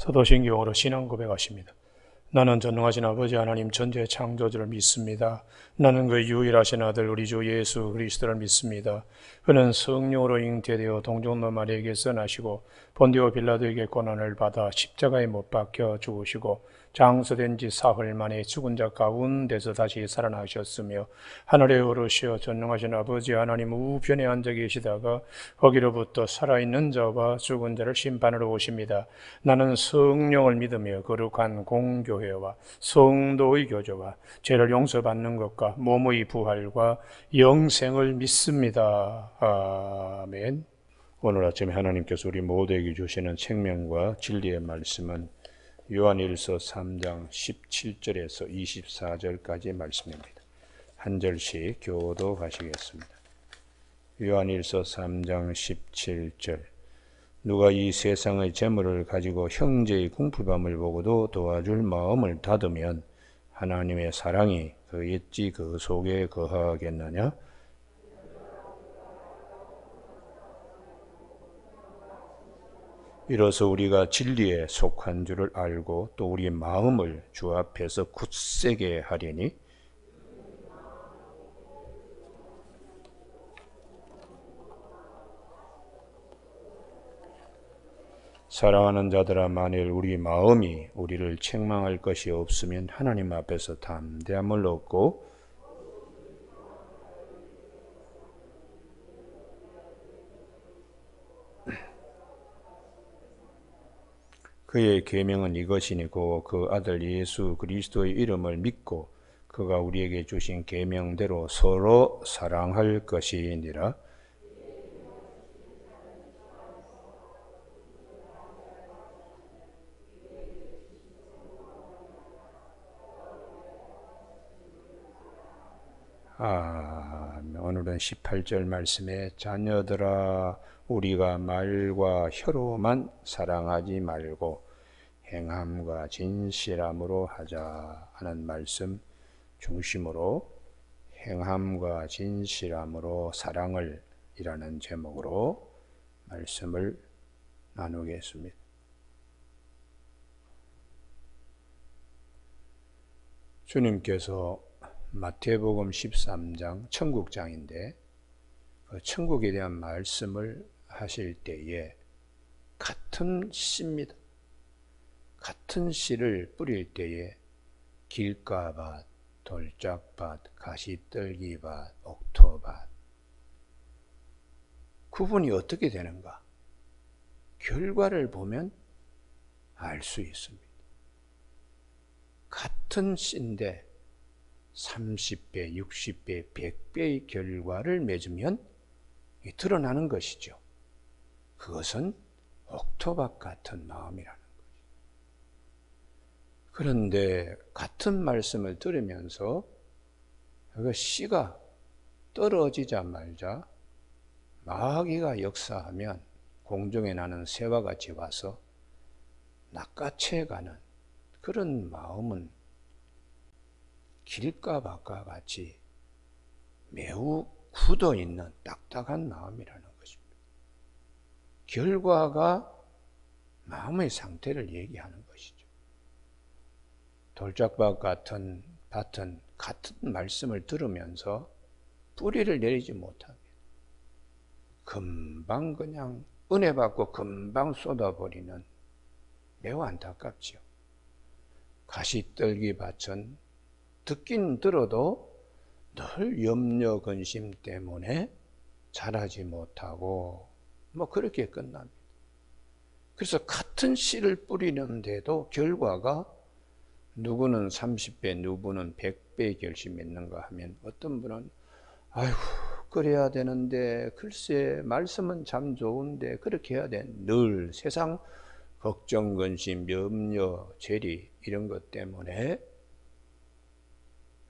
사도신경으로 신앙 고백하십니다. 나는 전능하신 아버지 하나님 전지의 창조주를 믿습니다. 나는 그 유일하신 아들 우리 주 예수 그리스도를 믿습니다. 그는 성령으로 잉태되어 동정노 마리아에게서 나시고 본디오 빌라도에게 고난을 받아 십자가에 못 박혀 죽으시고 장서된 지 사흘 만에 죽은 자 가운데서 다시 살아나셨으며 하늘에 오르시어 전능하신 아버지 하나님 우편에 앉아 계시다가 거기로부터 살아있는 자와 죽은 자를 심판하러 오십니다. 나는 성령을 믿으며 거룩한 공교회와 성도의 교제와 죄를 용서받는 것과 몸의 부활과 영생을 믿습니다. 아멘. 오늘 아침에 하나님께서 우리 모두에게 주시는 생명과 진리의 말씀은 요한일서 3장 17절에서 24절까지의 말씀입니다. 한 절씩 교도하시겠습니다. 요한일서 3장 17절. 누가 이 세상의 재물을 가지고 형제의 궁핍함을 보고도 도와줄 마음을 닫으면 하나님의 사랑이 어찌 그 속에 거하겠느냐? 이로써 우리가 진리에 속한 줄을 알고 또 우리 마음을 주 앞에서 굳세게 하리니 사랑하는 자들아, 만일 우리 마음이 우리를 책망할 것이 없으면 하나님 앞에서 담대함을 얻고 그의 계명은 이것이니 곧 그 아들 예수 그리스도의 이름을 믿고 그가 우리에게 주신 계명대로 서로 사랑할 것이니라. 오늘은 18절 말씀에 자녀들아 우리가 말과 혀로만 사랑하지 말고 행함과 진실함으로 하자 하는 말씀 중심으로 행함과 진실함으로 사랑을 이라는 제목으로 말씀을 나누겠습니다. 주님께서 마태복음 13장 천국장인데 그 천국에 대한 말씀을 하실 때에 같은 씨입니다. 같은 씨를 뿌릴 때에 길가밭, 돌짝밭, 가시떨기밭, 옥토밭 구분이 어떻게 되는가? 결과를 보면 알 수 있습니다. 같은 씨인데 30배, 60배, 100배의 결과를 맺으면 드러나는 것이죠. 그것은 옥토밭 같은 마음이라는 거죠. 그런데 같은 말씀을 들으면서 그 씨가 떨어지자 말자 마귀가 역사하면 공중에 나는 새와 같이 와서 낚아채가는 그런 마음은 길가밭과 같이 매우 굳어있는 딱딱한 마음이라는 것입니다. 결과가 마음의 상태를 얘기하는 것이죠. 돌짝밭 같은 밭은 같은 말씀을 들으면서 뿌리를 내리지 못합니다. 금방 그냥 은혜 받고 금방 쏟아버리는 매우 안타깝지요. 가시떨기 밭은 듣긴 들어도 늘 염려 근심 때문에 자라지 못하고 그렇게 끝납니다. 그래서 같은 씨를 뿌리는데도 결과가 누구는 30배, 누구는 100배 결실 맺는가 하면 어떤 분은 아이고 그래야 되는데 글쎄 말씀은 참 좋은데 그렇게 해야 돼. 늘 세상 걱정, 근심, 염려, 재리 이런 것 때문에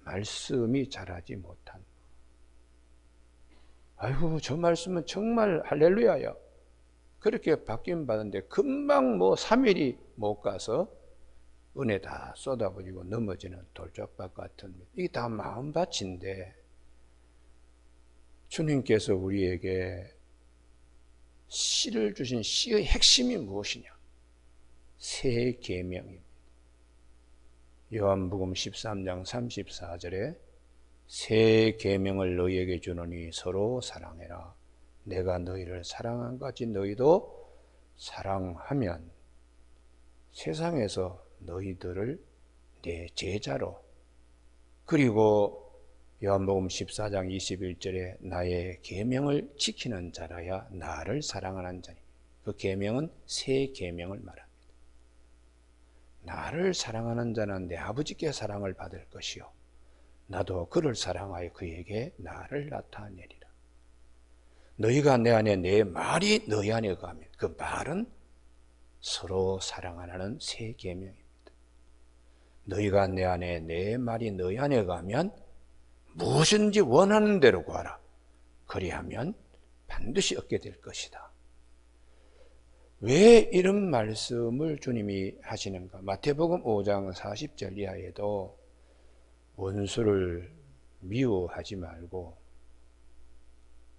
말씀이 자라지 못한. 아이고 저 말씀은 정말 할렐루야야. 그렇게 바뀐 받은데 금방 3일이 못 가서 은혜 다 쏟아버리고 넘어지는 돌짝밭 같은 이게 다 마음밭인데 주님께서 우리에게 씨를 주신 씨의 핵심이 무엇이냐? 새 계명입니다. 요한복음 13장 34절에 새 계명을 너희에게 주노니 서로 사랑해라. 내가 너희를 사랑한 같이 너희도 사랑하면 세상에서 너희들을 내 제자로, 그리고 요한복음 14장 21절에 나의 계명을 지키는 자라야 나를 사랑하는 자니, 그 계명은 새 계명을 말합니다. 나를 사랑하는 자는 내 아버지께 사랑을 받을 것이요 나도 그를 사랑하여 그에게 나를 나타내리라. 너희가 내 안에, 내 말이 너희 안에 가면, 그 말은 서로 사랑하라는 새 계명입니다. 너희가 내 안에, 내 말이 너희 안에 가면 무엇인지 원하는 대로 구하라. 그리하면 반드시 얻게 될 것이다. 왜 이런 말씀을 주님이 하시는가? 마태복음 5장 40절 이하에도 원수를 미워하지 말고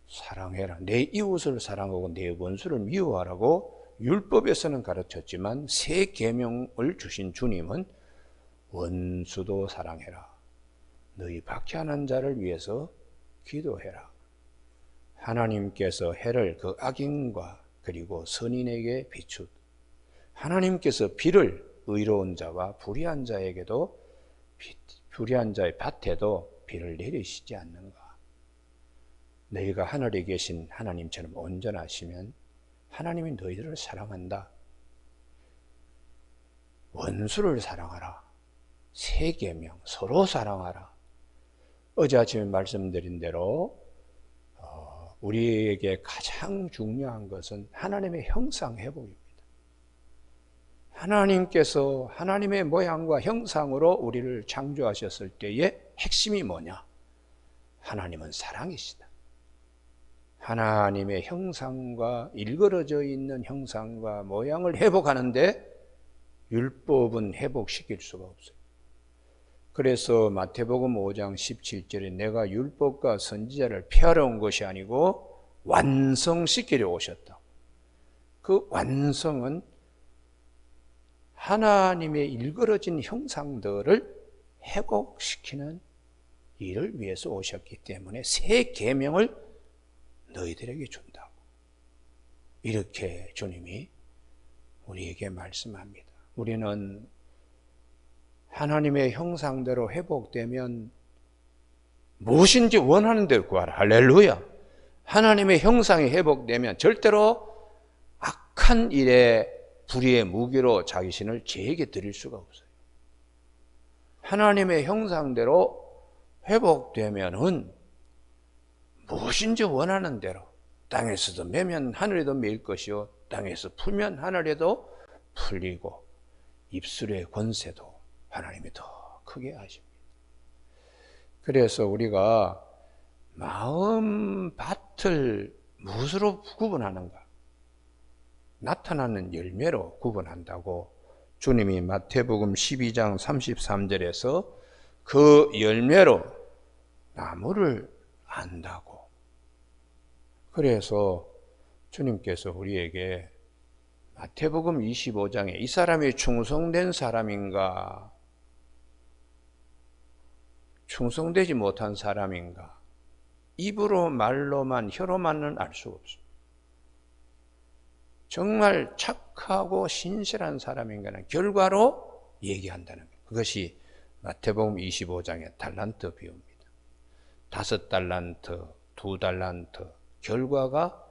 사랑해라. 내 이웃을 사랑하고 내 원수를 미워하라고 율법에서는 가르쳤지만 새 계명을 주신 주님은 원수도 사랑해라. 너희 박해하는 자를 위해서 기도해라. 하나님께서 해를 그 악인과 그리고 선인에게 비추, 하나님께서 비를 의로운 자와 불의한 자에게도, 불의한 자의 밭에도 비를 내리시지 않는가? 너희가 하늘에 계신 하나님처럼 온전하시면 하나님이 너희들을 사랑한다. 원수를 사랑하라. 새 계명, 서로 사랑하라. 어제 아침에 말씀드린 대로 우리에게 가장 중요한 것은 하나님의 형상 회복입니다. 하나님께서 하나님의 모양과 형상으로 우리를 창조하셨을 때의 핵심이 뭐냐? 하나님은 사랑이시다. 하나님의 형상과 일그러져 있는 형상과 모양을 회복하는데 율법은 회복시킬 수가 없어요. 그래서 마태복음 5장 17절에 내가 율법과 선지자를 폐하러 온 것이 아니고 완성시키려 오셨다. 그 완성은 하나님의 일그러진 형상들을 회복시키는 일을 위해서 오셨기 때문에 새 계명을 너희들에게 준다고. 이렇게 주님이 우리에게 말씀합니다. 우리는 하나님의 형상대로 회복되면 무엇인지 원하는 대로 구하라. 할렐루야. 하나님의 형상이 회복되면 절대로 악한 일에 불의의 무기로 자기신을 죄에게 드릴 수가 없어요. 하나님의 형상대로 회복되면은 무엇인지 원하는 대로, 땅에서도 매면 하늘에도 매일 것이요 땅에서 풀면 하늘에도 풀리고 입술의 권세도 하나님이 더 크게 하십니다. 그래서 우리가 마음 밭을 무엇으로 구분하는가? 나타나는 열매로 구분한다고 주님이 마태복음 12장 33절에서 그 열매로 나무를 안다고. 그래서 주님께서 우리에게 마태복음 25장에 이 사람이 충성된 사람인가, 충성되지 못한 사람인가, 입으로 말로만 혀로만은 알 수가 없습니다. 정말 착하고 신실한 사람인가는 결과로 얘기한다는 거예요. 그것이 마태복음 25장의 달란트 비유입니다. 5달란트, 2달란트, 결과가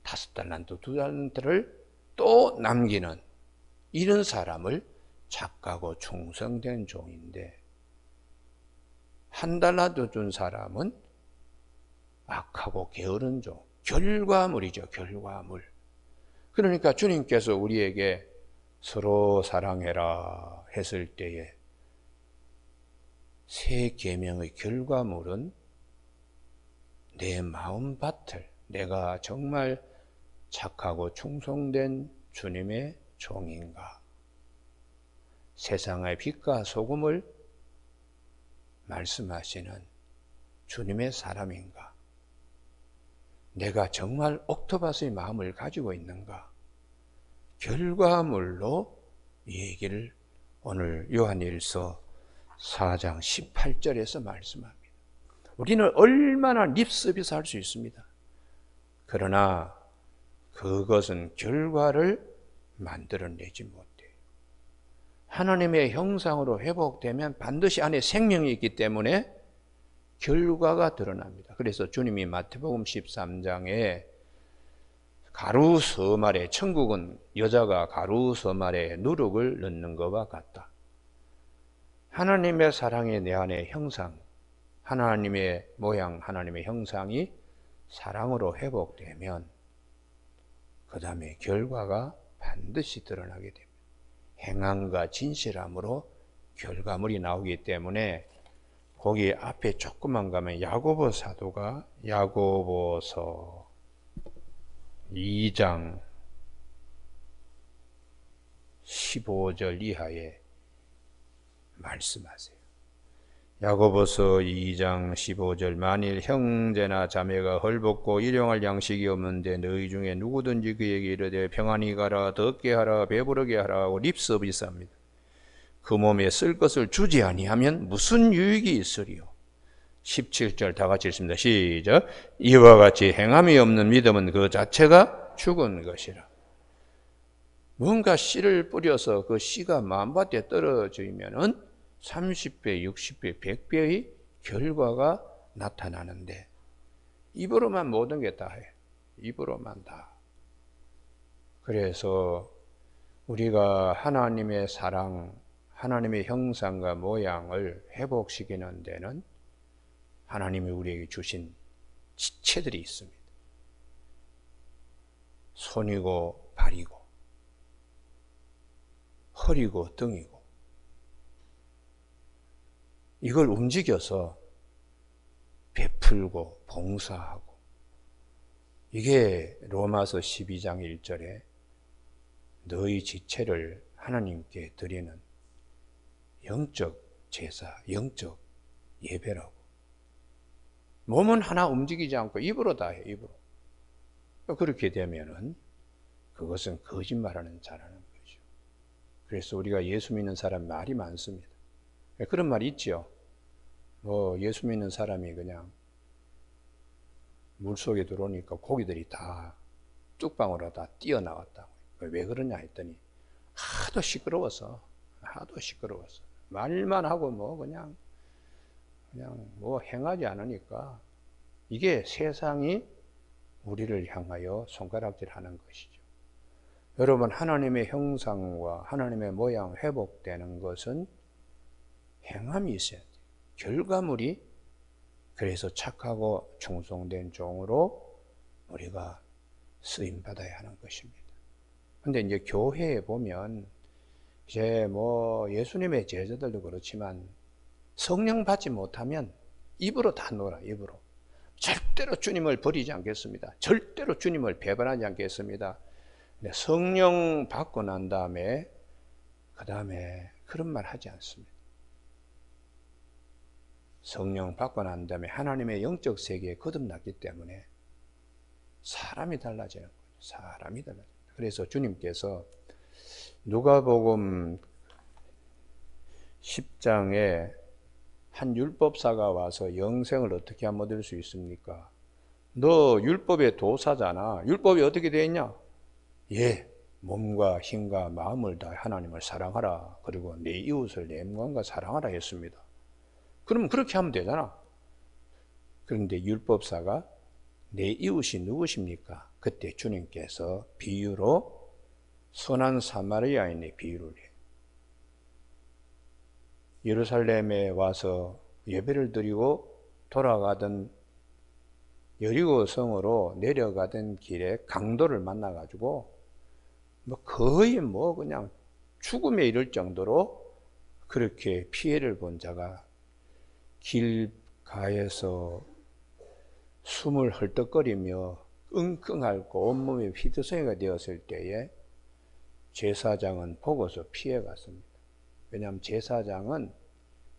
5달란트, 2달란트를 또 남기는 이런 사람을 착하고 충성된 종인데, 1달란트 준 사람은 악하고 게으른 종, 결과물이죠. 결과물. 그러니까 주님께서 우리에게 서로 사랑해라 했을 때에 새 계명의 결과물은 내 마음밭을, 내가 정말 착하고 충성된 주님의 종인가, 세상의 빛과 소금을 말씀하시는 주님의 사람인가, 내가 정말 옥토바스의 마음을 가지고 있는가, 결과물로 이 얘기를 오늘 요한일서 4장 18절에서 말씀합니다. 우리는 얼마나 립서비스 할 수 있습니다. 그러나 그것은 결과를 만들어내지 못해요. 하나님의 형상으로 회복되면 반드시 안에 생명이 있기 때문에 결과가 드러납니다. 그래서 주님이 마태복음 13장에 가루 서말에, 천국은 여자가 가루 서말에 누룩을 넣는 것과 같다. 하나님의 사랑이 내 안에 형상, 하나님의 모양, 하나님의 형상이 사랑으로 회복되면 그 다음에 결과가 반드시 드러나게 됩니다. 행함과 진실함으로 결과물이 나오기 때문에 거기 앞에 조금만 가면 야고보 사도가 야고보서 2장 15절 이하에 말씀하세요. 야고보서 2장 15절 만일 형제나 자매가 헐벗고 일용할 양식이 없는데 너희 중에 누구든지 그에게 이르되 평안히 가라 덥게 하라 배부르게 하라 하고 립서비스합니다. 그 몸에 쓸 것을 주지 아니하면 무슨 유익이 있으리요. 17절 다 같이 읽습니다. 시작. 이와 같이 행함이 없는 믿음은 그 자체가 죽은 것이라. 뭔가 씨를 뿌려서 그 씨가 만밭에 떨어지면은 30배, 60배, 100배의 결과가 나타나는데 입으로만 모든 게 다 해. 입으로만 다. 그래서 우리가 하나님의 사랑, 하나님의 형상과 모양을 회복시키는 데는 하나님이 우리에게 주신 지체들이 있습니다. 손이고 발이고 허리고 등이고 이걸 움직여서 베풀고 봉사하고 이게 로마서 12장 1절에 너희 지체를 하나님께 드리는 영적 제사, 영적 예배라고. 몸은 하나 움직이지 않고 입으로 다 해, 입으로. 그렇게 되면은 그것은 거짓말하는 자라는 거죠. 그래서 우리가 예수 믿는 사람 말이 많습니다. 그런 말이 있죠. 예수 믿는 사람이 그냥 물속에 들어오니까 고기들이 다 뚝방으로 다 뛰어나왔다고. 왜 그러냐 했더니 하도 시끄러워서 말만 하고 그냥 행하지 않으니까 이게 세상이 우리를 향하여 손가락질하는 것이죠. 여러분, 하나님의 형상과 하나님의 모양 회복되는 것은 행함이 있어야 돼요. 결과물이. 그래서 착하고 충성된 종으로 우리가 쓰임 받아야 하는 것입니다. 근데 이제 교회에 보면 이제 예수님의 제자들도 그렇지만 성령 받지 못하면 입으로 다 놀아, 입으로. 절대로 주님을 버리지 않겠습니다. 절대로 주님을 배반하지 않겠습니다. 근데 성령 받고 난 다음에 그 다음에 그런 말 하지 않습니다. 성령 받고 난 다음에 하나님의 영적 세계에 거듭났기 때문에 사람이 달라져요. 사람이 달라져요. 그래서 주님께서 누가복음 10장에 한 율법사가 와서 영생을 어떻게 하면 얻을 수 있습니까? 너 율법의 도사잖아. 율법이 어떻게 되어 있냐? 예, 몸과 힘과 마음을 다해 하나님을 사랑하라. 그리고 내 이웃을 내 마음과 사랑하라 했습니다. 그러면 그렇게 하면 되잖아. 그런데 율법사가 내 이웃이 누구십니까? 그때 주님께서 비유로 선한 사마리아인의 비유를 해요. 예루살렘에 와서 예배를 드리고 돌아가던 여리고 성으로 내려가던 길에 강도를 만나가지고 거의 그냥 죽음에 이를 정도로 그렇게 피해를 본 자가 길가에서 숨을 헐떡거리며 끙끙 앓고 온몸이 피투성이가 되었을 때에 제사장은 보고서 피해갔습니다. 왜냐하면 제사장은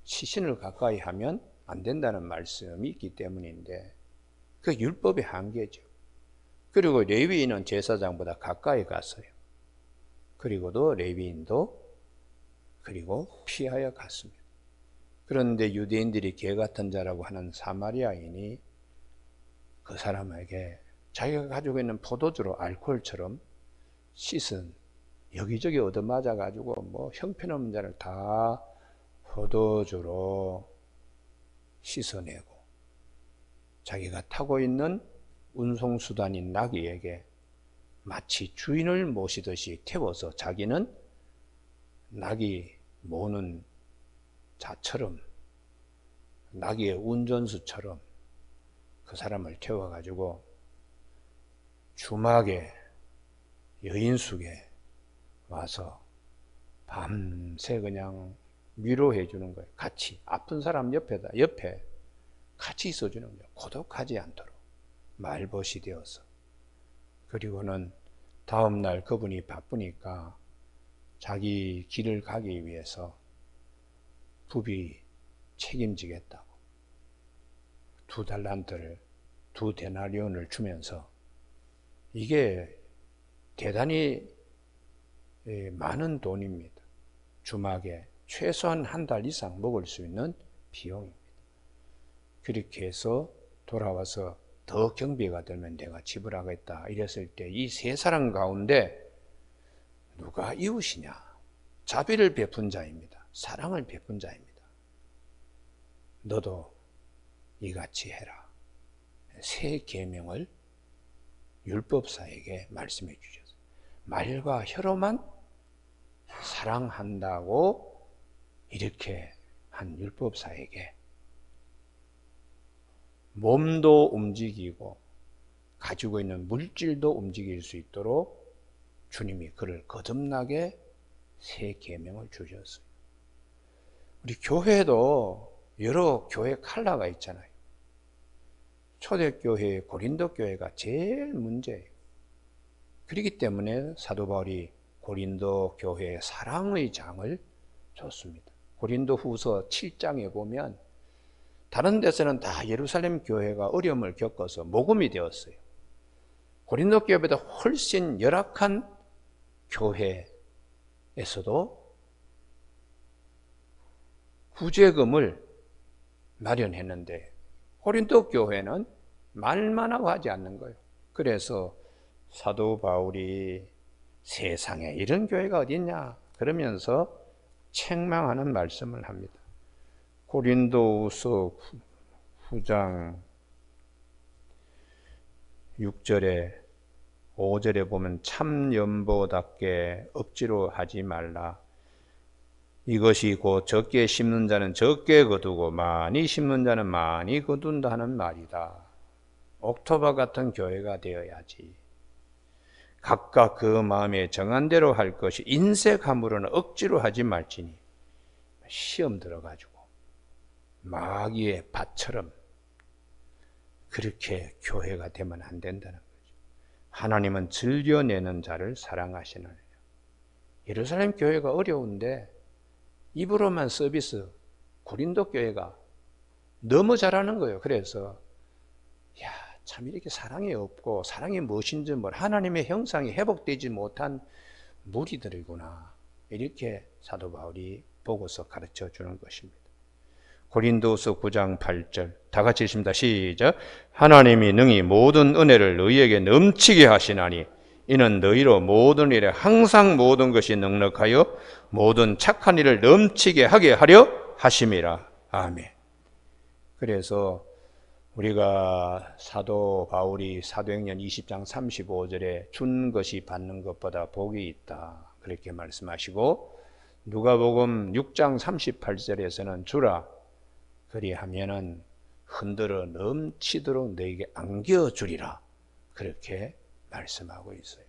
시신을 가까이 하면 안 된다는 말씀이 있기 때문인데 그 율법의 한계죠. 그리고 레위인은 제사장보다 가까이 갔어요. 그리고도 레위인도 그리고 피하여 갔습니다. 그런데 유대인들이 개 같은 자라고 하는 사마리아인이 그 사람에게 자기가 가지고 있는 포도주로 알코올처럼 씻은, 여기저기 얻어맞아 가지고 뭐 형편없는 자를 다 포도주로 씻어내고 자기가 타고 있는 운송수단인 나귀에게 마치 주인을 모시듯이 태워서 자기는 나귀 모는 자처럼, 나귀의 운전수처럼 그 사람을 태워가지고 주막에, 여인숙에 와서 밤새 그냥 위로해 주는 거예요. 같이 아픈 사람 옆에 같이 있어주는 거예요. 고독하지 않도록 말벗이 되어서. 그리고는 다음날 그분이 바쁘니까 자기 길을 가기 위해서 부비 책임지겠다고 2달란트를, 2데나리온을 주면서, 이게 대단히 많은 돈입니다. 주막에 최소한 한 달 이상 먹을 수 있는 비용입니다. 그렇게 해서 돌아와서 더 경비가 들면 내가 지불하겠다 이랬을 때 이 세 사람 가운데 누가 이웃이냐? 자비를 베푼 자입니다. 사랑을 베푼 자입니다. 너도 이같이 해라. 세 계명을 율법사에게 말씀해 주셨어요. 말과 혀로만 사랑한다고 이렇게 한 율법사에게 몸도 움직이고 가지고 있는 물질도 움직일 수 있도록 주님이 그를 거듭나게 새 계명을 주셨어요. 우리 교회도 여러 교회 컬러가 있잖아요. 초대교회, 고린도 교회가 제일 문제예요. 그렇기 때문에 사도 바울이 고린도 교회에 사랑의 장을 줬습니다. 고린도 후서 7장에 보면 다른 데서는 다 예루살렘 교회가 어려움을 겪어서 모금이 되었어요. 고린도 교회보다 훨씬 열악한 교회에서도 구제금을 마련했는데 고린도 교회는 말만 하고 하지 않는 거예요. 그래서 사도 바울이 세상에 이런 교회가 어디 있냐 그러면서 책망하는 말씀을 합니다. 고린도후서 9장 6절에 5절에 보면 참 연보답게 억지로 하지 말라. 이것이 곧 적게 심는 자는 적게 거두고 많이 심는 자는 많이 거둔다 하는 말이다. 옥토바 같은 교회가 되어야지. 각각 그 마음에 정한 대로 할 것이 인색함으로는 억지로 하지 말지니 시험 들어가지고 마귀의 밭처럼 그렇게 교회가 되면 안 된다는 거죠. 하나님은 즐겨내는 자를 사랑하시느니라. 예루살렘 교회가 어려운데 입으로만 서비스, 고린도 교회가 너무 잘하는 거예요. 그래서 참 이렇게 사랑이 없고 사랑이 무엇인지 하나님의 형상이 회복되지 못한 무리들이구나. 이렇게 사도 바울이 보고서 가르쳐 주는 것입니다. 고린도서 9장 8절 다 같이 읽습니다. 시작. 하나님이 능히 모든 은혜를 너희에게 넘치게 하시나니 이는 너희로 모든 일에 항상 모든 것이 넉넉하여 모든 착한 일을 넘치게 하게 하려 하심이라. 아멘. 그래서 우리가 사도 바울이 사도행전 20장 35절에 준 것이 받는 것보다 복이 있다 그렇게 말씀하시고, 누가복음 6장 38절에서는 주라 그리하면은 흔들어 넘치도록 너에게 안겨주리라 그렇게 말씀하고 있어요.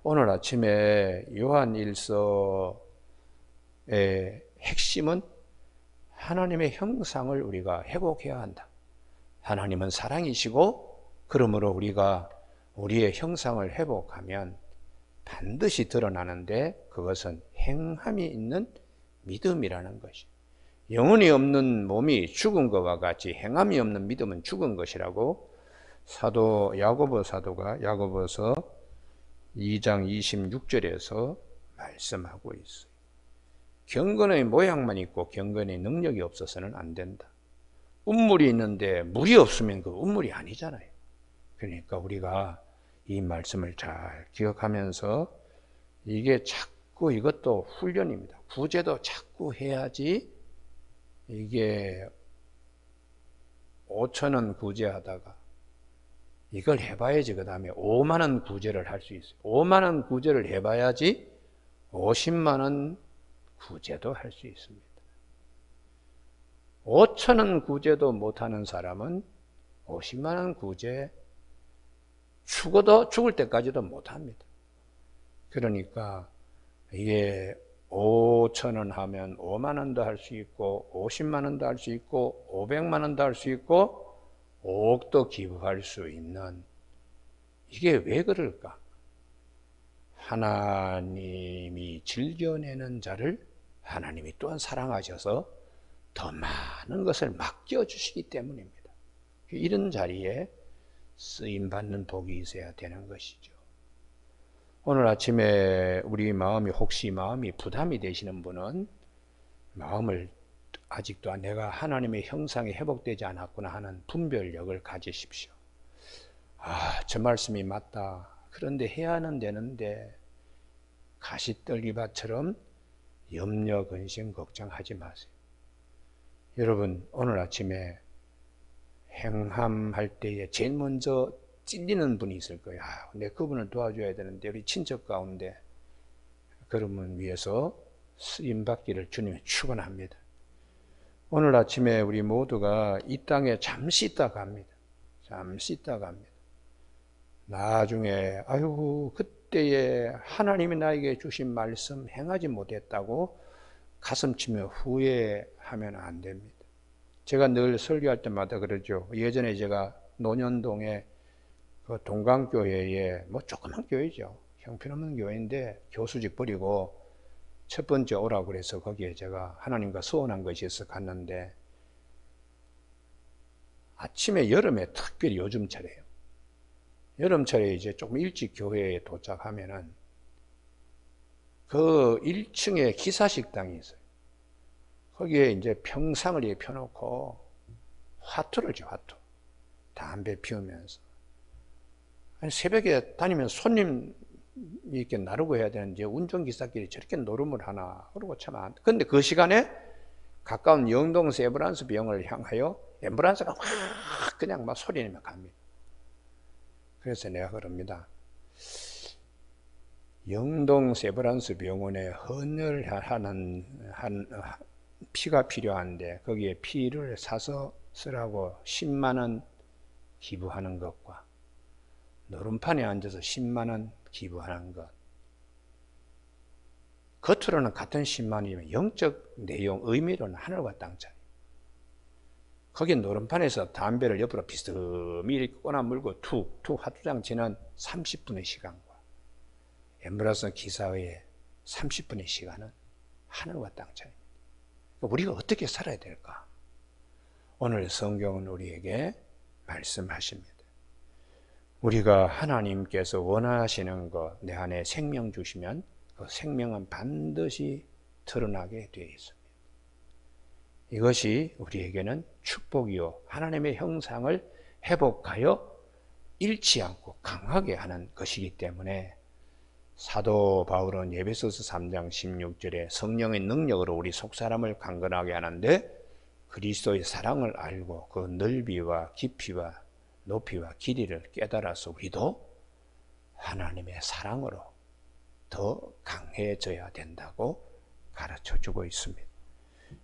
오늘 아침에 요한일서의 핵심은 하나님의 형상을 우리가 회복해야 한다. 하나님은 사랑이시고 그러므로 우리가 우리의 형상을 회복하면 반드시 드러나는데 그것은 행함이 있는 믿음이라는 것이. 영혼이 없는 몸이 죽은 것과 같이 행함이 없는 믿음은 죽은 것이라고 사도 야고보 사도가 야고보서 2장 26절에서 말씀하고 있어요. 경건의 모양만 있고 경건의 능력이 없어서는 안 된다. 운물이 있는데 물이 없으면 그 운물이 아니잖아요. 그러니까 우리가 이 말씀을 잘 기억하면서 이게 자꾸 이것도 훈련입니다. 구제도 자꾸 해야지 이게 5,000원 구제하다가 이걸 해봐야지 그 다음에 5만 원 구제를 할 수 있어요. 5만 원 구제를 해봐야지 50만 원 구제도 할 수 있습니다. 5,000원 구제도 못하는 사람은 50만 원 구제 죽을 때까지도 못합니다. 그러니까 이게 5,000원 하면 5만 원도 할 수 있고 50만 원도 할 수 있고 500만 원도 할 수 있고 5억도 기부할 수 있는, 이게 왜 그럴까? 하나님이 즐겨내는 자를 하나님이 또한 사랑하셔서 더 많은 것을 맡겨주시기 때문입니다. 이런 자리에 쓰임받는 복이 있어야 되는 것이죠. 오늘 아침에 우리 마음이 혹시 마음이 부담이 되시는 분은 마음을 아직도 내가 하나님의 형상이 회복되지 않았구나 하는 분별력을 가지십시오. 저 말씀이 맞다. 그런데 해야는 되는데 가시떨기밭처럼 염려, 근심, 걱정하지 마세요. 여러분, 오늘 아침에 행함할 때에 제일 먼저 찔리는 분이 있을 거예요. 내 그분을 도와줘야 되는데 우리 친척 가운데 그런 분 위해서 쓰임받기를 주님이 축원합니다. 오늘 아침에 우리 모두가 이 땅에 잠시 있다 갑니다. 잠시 있다 갑니다. 나중에 그때에 하나님이 나에게 주신 말씀 행하지 못했다고 가슴치며 후회하면 안 됩니다. 제가 늘 설교할 때마다 그러죠. 예전에 제가 논현동에 그 동강교회에 조그만 교회죠. 형편없는 교회인데 교수직 버리고 첫 번째 오라고 그래서 거기에 제가 하나님과 소원한 것이 있어 갔는데, 아침에 여름에 특별히 요즘철에요. 여름철에 이제 조금 일찍 교회에 도착하면은 그 1층에 기사식당이 있어요. 거기에 이제 평상을 이렇게 펴놓고 화투를 줘, 화투. 담배 피우면서. 아니, 새벽에 다니면 손님 이렇게 나르고 해야 되는데 운전기사끼리 저렇게 노름을 하나. 그러고 참 근데 그 시간에 가까운 영동 세브란스 병을 향하여 앰뷸런스가 확 그냥 막 소리내며 갑니다. 그래서 내가 그럽니다. 영동 세브란스 병원에 헌혈하는 피가 필요한데 거기에 피를 사서 쓰라고 10만 원 기부하는 것과 노름판에 앉아서 10만 원 기부하는 것, 겉으로는 같은 10만 원이면 영적 내용, 의미로는 하늘과 땅 차이. 거기 노름판에서 담배를 옆으로 비스듬히 이렇게 꺼나 물고 툭 화투장 지난 30분의 시간과 앰뷸런스 기사의 30분의 시간은 하늘과 땅 차이입니다. 우리가 어떻게 살아야 될까? 오늘 성경은 우리에게 말씀하십니다. 우리가 하나님께서 원하시는 것, 내 안에 생명 주시면 그 생명은 반드시 드러나게 되어 있습니다. 이것이 우리에게는 축복이요, 하나님의 형상을 회복하여 잃지 않고 강하게 하는 것이기 때문에 사도 바울은 에베소서 3장 16절에 성령의 능력으로 우리 속사람을 강건하게 하는데 그리스도의 사랑을 알고 그 넓이와 깊이와 높이와 길이를 깨달아서 우리도 하나님의 사랑으로 더 강해져야 된다고 가르쳐주고 있습니다.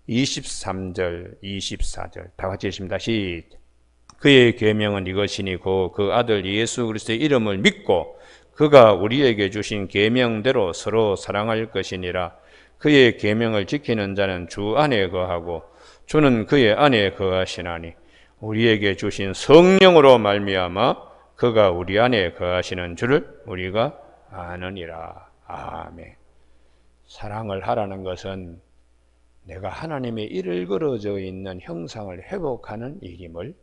23절, 24절 다 같이 읽습니다. 시작. 그의 계명은 이것이니 곧 그 아들 예수 그리스도의 이름을 믿고 그가 우리에게 주신 계명대로 서로 사랑할 것이니라. 그의 계명을 지키는 자는 주 안에 거하고 주는 그의 안에 거하시나니 우리에게 주신 성령으로 말미암아 그가 우리 안에 거하시는 줄을 우리가 아느니라. 아멘. 사랑을 하라는 것은 내가 하나님의 일그러져 있는 형상을 회복하는 일임을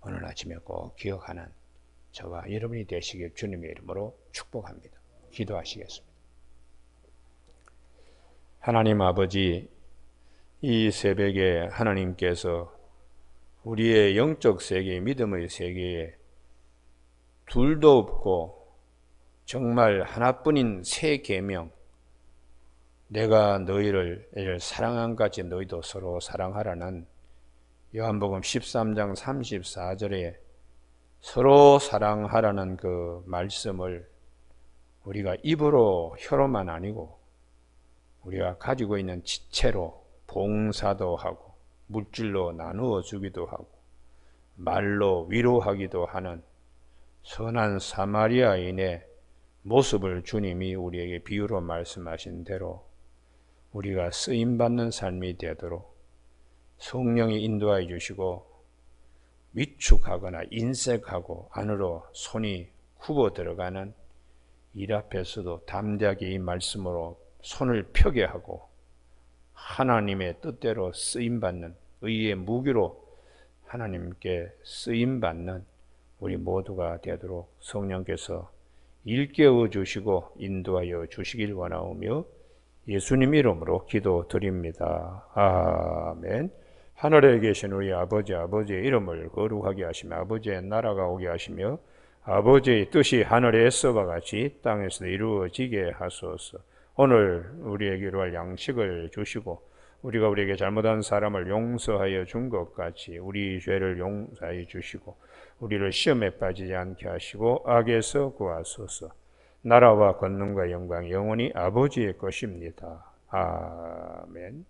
오늘 아침에 꼭 기억하는 저와 여러분이 되시길 주님의 이름으로 축복합니다. 기도하시겠습니다. 하나님 아버지, 이 새벽에 하나님께서 우리의 영적 세계, 믿음의 세계에 둘도 없고 정말 하나뿐인 새 계명, 내가 너희를 사랑한 같이 너희도 서로 사랑하라는 요한복음 13장 34절에 서로 사랑하라는 그 말씀을 우리가 입으로 혀로만 아니고 우리가 가지고 있는 지체로 봉사도 하고 물질로 나누어 주기도 하고 말로 위로하기도 하는 선한 사마리아인의 모습을 주님이 우리에게 비유로 말씀하신 대로 우리가 쓰임받는 삶이 되도록 성령이 인도하여 주시고 위축하거나 인색하고 안으로 손이 굽어 들어가는 일 앞에서도 담대하게 이 말씀으로 손을 펴게 하고 하나님의 뜻대로 쓰임받는 의의 무기로 하나님께 쓰임받는 우리 모두가 되도록 성령께서 일깨워 주시고 인도하여 주시길 원하오며 예수님 이름으로 기도드립니다. 아멘. 하늘에 계신 우리 아버지의 이름을 거룩하게 하시며 아버지의 나라가 오게 하시며 아버지의 뜻이 하늘에서와 같이 땅에서 이루어지게 하소서. 오늘 우리에게 이루할 양식을 주시고 우리가 우리에게 잘못한 사람을 용서하여 준 것 같이 우리 죄를 용서하여 주시고 우리를 시험에 빠지지 않게 하시고 악에서 구하소서. 나라와 권능과 영광 영원히 아버지의 것입니다. 아멘.